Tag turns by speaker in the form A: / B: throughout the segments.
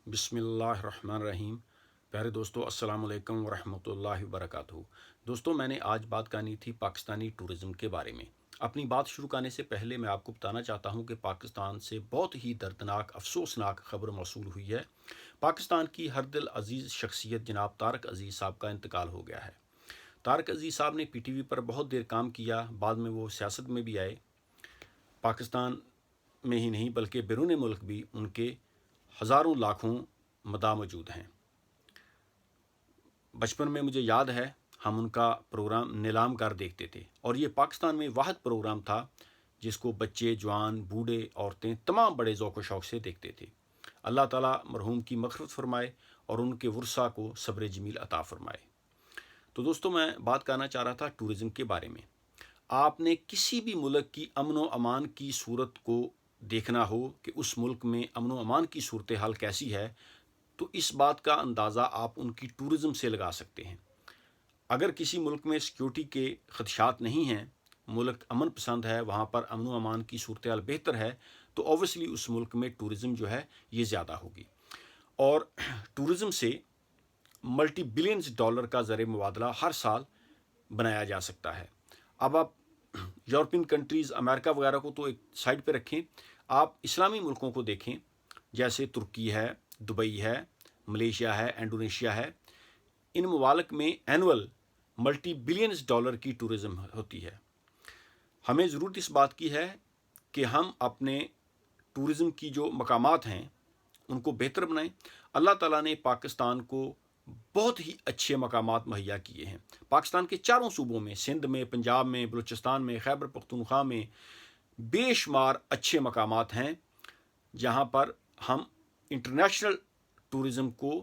A: बिस्मिल्लाहिर्रहमानिर्रहीम। प्यारे दोस्तों, अस्सलाम वालेकुम वरहमतुल्लाहि वबरकातुहू। दोस्तों, मैंने आज बात करनी थी पाकिस्तानी टूरिज़्म के बारे में। अपनी बात शुरू करने से पहले मैं आपको बताना चाहता हूँ कि पाकिस्तान से बहुत ही दर्दनाक अफसोसनाक खबर मौसूल हुई है। पाकिस्तान की हर दिल अजीज़ शख्सियत जनाब तारक अजीज़ साहब का इंतकाल हो गया है। तारक अजीज़ साहब ने PTV पर बहुत देर काम किया, बाद में वो सियासत में भी आए। पाकिस्तान में ही नहीं बल्कि बैरून मुल्क भी उनके हज़ारों लाखों मदा मौजूद हैं। बचपन में मुझे याद है, हम उनका प्रोग्राम नीलाम कर देखते थे और ये पाकिस्तान में वाहिद प्रोग्राम था जिसको बच्चे, जवान, बूढ़े, औरतें तमाम बड़े ज़ौक़ शौक़ से देखते थे। अल्लाह ताला मरहूम की मग़फ़िरत फ़रमाए और उनके वरसा को सब्र जमील अता फ़रमाए। तो दोस्तों, मैं बात करना चाह रहा था टूरिज़्म के बारे में। आपने किसी भी मुल्क की अमन व अमान की सूरत को देखना हो कि उस मुल्क में अमन व अमान की सूरत हाल कैसी है, तो इस बात का अंदाज़ा आप उनकी टूरिज़्म से लगा सकते हैं। अगर किसी मुल्क में सिक्योरिटी के ख़दशात नहीं हैं, मुल्क अमन पसंद है, वहाँ पर अमन व अमान की सूरत हाल बेहतर है, तो ऑब्वियसली उस मुल्क में टूरिज़्म जो है ये ज़्यादा होगी। और टूरिज़्म से मल्टी बिलियंस डॉलर का ज़र मुबादला हर साल बनाया जा सकता है। अब आप यूरोपियन कंट्रीज़, अमेरिका वगैरह को तो एक साइड पे रखें, आप इस्लामी मुल्कों को देखें, जैसे तुर्की है, दुबई है, मलेशिया है, इंडोनेशिया है। इन ममालिक में एनुअल मल्टी बिलियंस डॉलर की टूरिज़्म होती है। हमें ज़रूरत इस बात की है कि हम अपने टूरिज़्म की जो मकामात हैं उनको बेहतर बनाएं। अल्लाह ताला ने पाकिस्तान को बहुत ही अच्छे मकामात मुहैया किए हैं। पाकिस्तान के चारों सूबों में, सिंध में, पंजाब में, बलूचिस्तान में, खैबर पख्तूनख्वा में बेशुमार अच्छे मकामात हैं जहाँ पर हम इंटरनेशनल टूरिज़्म को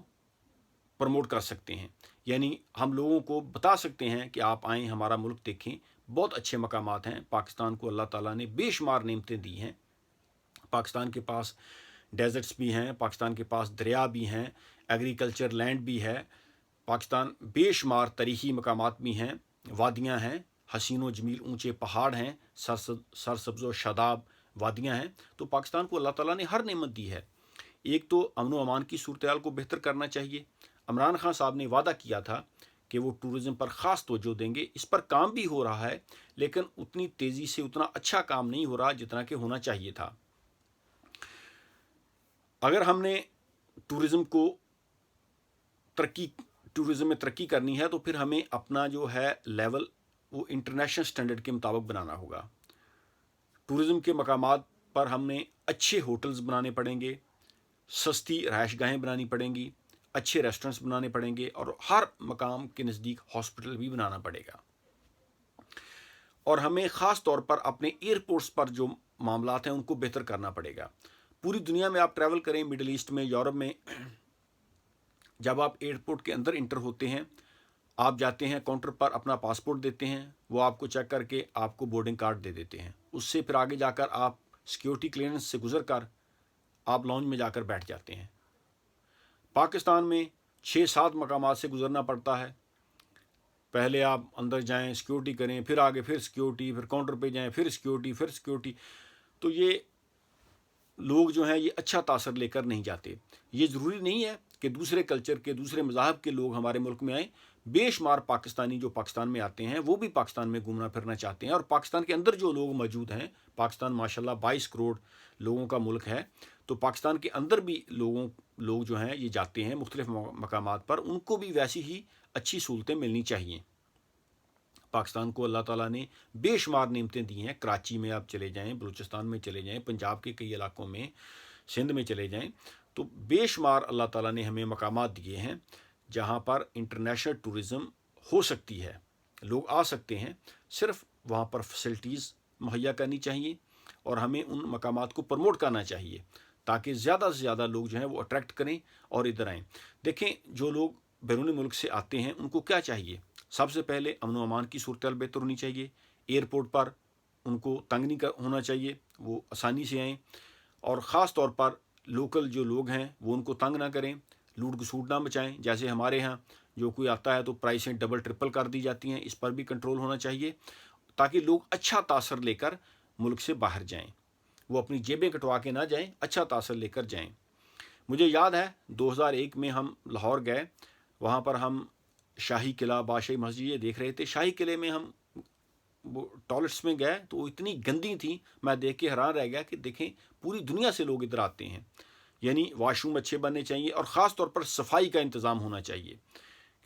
A: प्रमोट कर सकते हैं। यानी हम लोगों को बता सकते हैं कि आप आएँ, हमारा मुल्क देखें, बहुत अच्छे मकामात हैं। पाकिस्तान को अल्लाह ताला ने बेशुमार नेमतें दी हैं। पाकिस्तान के पास डेजर्ट्स भी हैं, पाकिस्तान के पास दरिया भी हैं, एग्रीकल्चर लैंड भी है। पाकिस्तान बेशुमार तारीख़ी मकामात भी हैं, वादियाँ हैं, हसीन व जमील ऊँचे पहाड़ हैं, सरसब्ज़ व शादाब वादियाँ हैं। तो पाकिस्तान को अल्लाह ताला ने हर नेमत दी है। एक तो अमन व अमान की सूरत हाल को बेहतर करना चाहिए। इमरान खान साहब ने वादा किया था कि वो टूरिज़्म पर ख़ास तवज्जो देंगे। इस पर काम भी हो रहा है, लेकिन उतनी तेज़ी से उतना अच्छा काम नहीं हो रहा जितना कि होना चाहिए था। अगर हमने टूरिज़्म को टूरिज़्म में तरक्की करनी है तो फिर हमें अपना जो है लेवल वो इंटरनेशनल स्टैंडर्ड के मुताबिक बनाना होगा। टूरिज़्म के मकामात पर हमने अच्छे होटल्स बनाने पड़ेंगे, सस्ती रहायशगाहें बनानी पड़ेंगी, अच्छे रेस्टोरेंट्स बनाने पड़ेंगे और हर मकाम के नज़दीक हॉस्पिटल भी बनाना पड़ेगा। और हमें ख़ास तौर पर अपने एयरपोर्ट्स पर जो मामलात हैं उनको बेहतर करना पड़ेगा। पूरी दुनिया में आप ट्रैवल करें, मिडल ईस्ट में, यूरोप में, जब आप एयरपोर्ट के अंदर इंटर होते हैं, आप जाते हैं काउंटर पर, अपना पासपोर्ट देते हैं, वो आपको चेक करके आपको बोर्डिंग कार्ड दे देते हैं। उससे फिर आगे जाकर आप सिक्योरिटी क्लियरेंस से गुजर कर आप लॉन्ज में जाकर बैठ जाते हैं। पाकिस्तान में 6-7 मकामात से गुजरना पड़ता है। पहले आप अंदर जाएं, सिक्योरिटी करें, फिर आगे फिर सिक्योरिटी, फिर काउंटर पे जाएं, फिर सिक्योरिटी, फिर सिक्योरिटी। तो ये लोग जो हैं ये अच्छा तासर लेकर नहीं जाते। ये ज़रूरी नहीं है कि दूसरे कल्चर के, दूसरे मज़ाहब के लोग हमारे मुल्क में आएँ। बेशुमार पाकिस्तानी जो पाकिस्तान में आते हैं वो भी पाकिस्तान में घूमना फिरना चाहते हैं। और पाकिस्तान के अंदर जो लोग मौजूद हैं, पाकिस्तान माशाल्लाह 22 करोड़ लोगों का मुल्क है, तो पाकिस्तान के अंदर भी लोग जो हैं ये जाते हैं मुख्तलिफ़ मकामात पर। उनको भी वैसी ही अच्छी सहूलतें मिलनी चाहिए। पाकिस्तान को अल्लाह ताला ने बेशुमार नेमतें दी हैं। कराची में आप चले जाएं, बलूचिस्तान में चले जाएं, पंजाब के कई इलाकों में, सिंध में चले जाएं, तो बेशुमार अल्लाह ताला ने हमें मकामात दिए हैं जहाँ पर इंटरनेशनल टूरिज़्म हो सकती है, लोग आ सकते हैं। सिर्फ वहाँ पर फैसिलिटीज़ मुहैया करनी चाहिए और हमें उन मकामात को प्रमोट करना चाहिए ताकि ज़्यादा से ज़्यादा लोग जो हैं वो अट्रैक्ट करें और इधर आएँ। देखें, जो लोग बैरून मुल्क से आते हैं उनको क्या चाहिए? सबसे पहले अमन व अमान की सूरत हाल बेहतर होनी चाहिए। एयरपोर्ट पर उनको तंग नहीं होना चाहिए, वो आसानी से आएँ। और ख़ास तौर पर लोकल जो लोग हैं वो उनको तंग ना करें, लूट घसूट ना मचाएँ। जैसे हमारे यहाँ जो कोई आता है तो प्राइसें डबल ट्रिपल कर दी जाती हैं, इस पर भी कंट्रोल होना चाहिए ताकि लोग अच्छा तासर लेकर मुल्क से बाहर जाएँ। वो अपनी जेबें कटवा के ना जाएँ, अच्छा तासर लेकर जाएँ। مجھے یاد ہے 2001 میں ہم لاہور گئے، وہاں پر ہم شاہی قلعہ، بادشاہی مسجد یہ دیکھ رہے تھے۔ شاہی قلعے میں ہم وہ ٹوائلٹس میں گئے تو وہ اتنی گندی تھی، میں دیکھ کے حیران رہ گیا کہ دیکھیں پوری دنیا سے لوگ ادھر آتے ہیں۔ یعنی واش روم اچھے بننے چاہیے اور خاص طور پر صفائی کا انتظام ہونا چاہیے،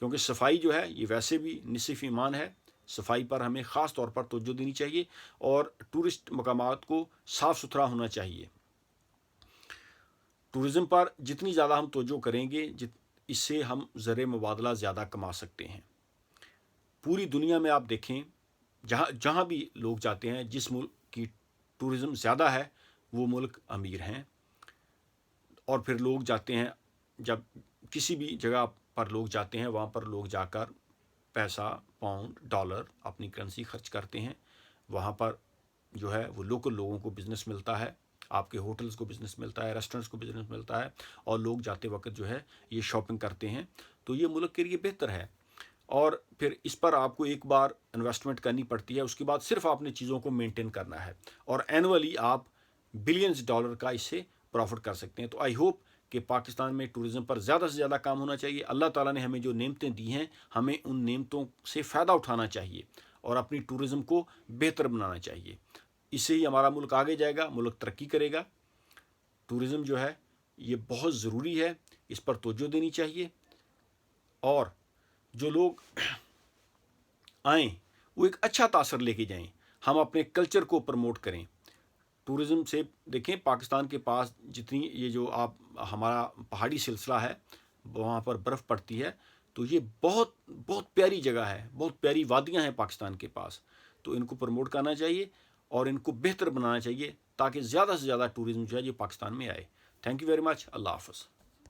A: کیونکہ صفائی جو ہے یہ ویسے بھی نصف ایمان ہے۔ صفائی پر ہمیں خاص طور پر توجہ دینی چاہیے اور ٹورسٹ مقامات کو صاف ستھرا ہونا چاہیے۔ ٹورزم پر جتنی زیادہ ہم توجہ کریں گے اس سے ہم زر مبادلہ زیادہ کما سکتے ہیں۔ پوری دنیا میں آپ دیکھیں جہاں بھی لوگ جاتے ہیں، جس ملک کی ٹورزم زیادہ ہے وہ ملک امیر ہیں، اور پھر لوگ جاتے ہیں، جب کسی بھی جگہ پر لوگ جاتے ہیں وہاں پر لوگ جا کر پیسہ، پاؤنڈ، ڈالر اپنی کرنسی خرچ کرتے ہیں۔ وہاں پر جو ہے وہ لوکل لوگوں کو بزنس ملتا ہے، آپ کے ہوٹلز کو بزنس ملتا ہے، ریسٹورنٹس کو بزنس ملتا ہے، اور لوگ جاتے وقت جو ہے یہ شاپنگ کرتے ہیں، تو یہ ملک کے لیے بہتر ہے۔ اور پھر اس پر آپ کو ایک بار انویسٹمنٹ کرنی پڑتی ہے، اس کے بعد صرف آپ نے چیزوں کو مینٹین کرنا ہے، اور اینولی آپ بلینز ڈالر کا اس سے پروفٹ کر سکتے ہیں۔ تو آئی ہوپ کہ پاکستان میں ٹورزم پر زیادہ سے زیادہ کام ہونا چاہیے۔ اللہ تعالیٰ نے ہمیں جو نعمتیں دی ہیں، ہمیں ان نعمتوں سے فائدہ اٹھانا چاہیے اور اپنی ٹورزم کو بہتر بنانا چاہیے۔ اس سے ہی ہمارا ملک آگے جائے گا، ملک ترقی کرے گا۔ ٹورزم جو ہے یہ بہت ضروری ہے، اس پر توجہ دینی چاہیے، اور جو لوگ آئیں وہ ایک اچھا تاثر لے کے جائیں۔ ہم اپنے کلچر کو پروموٹ کریں۔ ٹورزم سے دیکھیں پاکستان کے پاس جتنی یہ جو آپ ہمارا پہاڑی سلسلہ ہے، وہاں پر برف پڑتی ہے، تو یہ بہت بہت پیاری جگہ ہے، بہت پیاری وادیاں ہیں پاکستان کے پاس، تو ان کو پروموٹ کرنا چاہیے اور ان کو بہتر بنانا چاہیے تاکہ زیادہ سے زیادہ ٹورزم جو ہے یہ پاکستان میں آئے۔ Thank you very much. اللہ حافظ۔